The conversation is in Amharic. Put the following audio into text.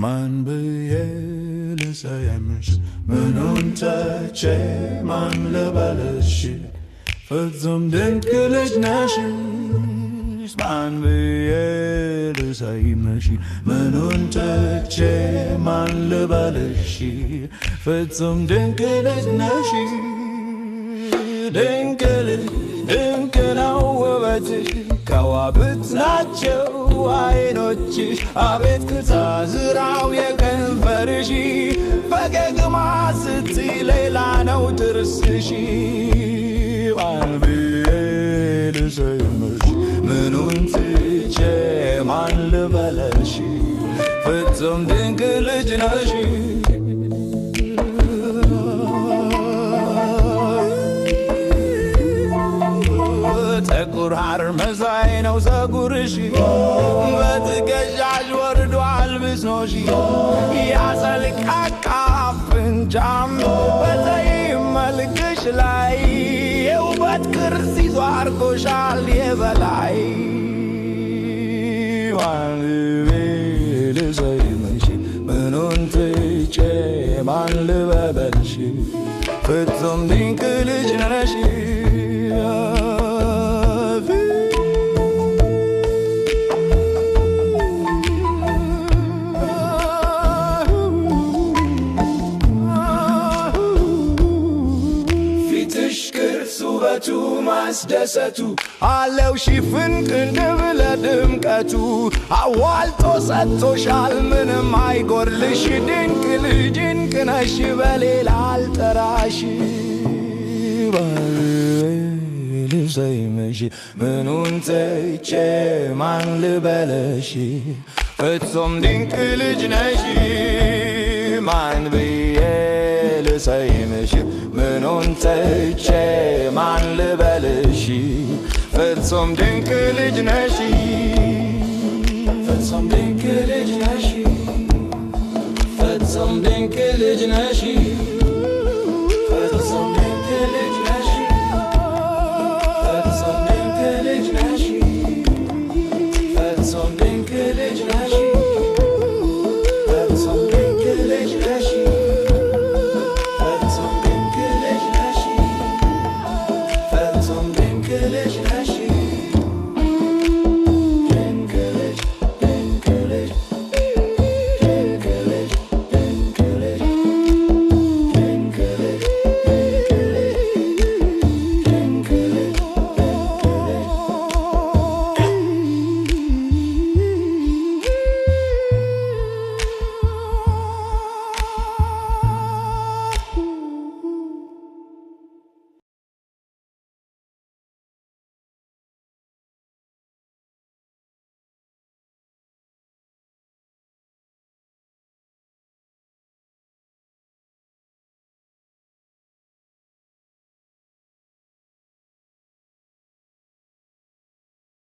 Man beyler saymış Menun taçe man lebalışır Fıtzum den kılıç naşır Man beyler saymış Menun taçe man lebalışır Fıtzum den kılıç naşır Den kılıç ውበትሽ ከዋብት ናቸው አይኖችሽ አቤት ክታዝራው የከንፈርሽ ፈገግማ ስትይ ሌላ ነው ጥርስሽ ባልብዬ ልሰይምሽ ምኑን ትቼ ማን ልበለሽ ፍጹም ድንቅ ልጅ ነሽ ጥቁር ሐር መሳይ ነው ፀጉርሽ በትከሻሽ ወርዷል ብስኖሽ ያሰልቃቃ አፍንጫም በጠይም መልክሽ ላይ የውበት ቅርስ ይዞ አርጎሻል የበላይ ማልቤ ልሰይምሽ ምኑን ትቼ ማን ልበልሽ ፍጹም ድንቅ ልጅ ነሽ ውበቱ ማስደሰቱ አለው ሽፍን ቅንድብ ለድምቀቱ አዋልጦ ሰጥቶሻል ምንም አይጎርልሽ ድንቅ ልጅ ድንቅ ነሽ በሌላ አልጠራሽ ልሰይምሽ ምኑን ትቼ ማን ልበለሽ ፍጹም ድንቅ ልጅ ነሽ ማን ብዬ ልሰይምሽ ምኑን ትቼ ማን ልበልሽ ፍጹም ድንቅ ልጅ ነሽ ፍጹም ድንቅ ልጅ ነሽ ፍጹም ድንቅ ልጅ ነሽ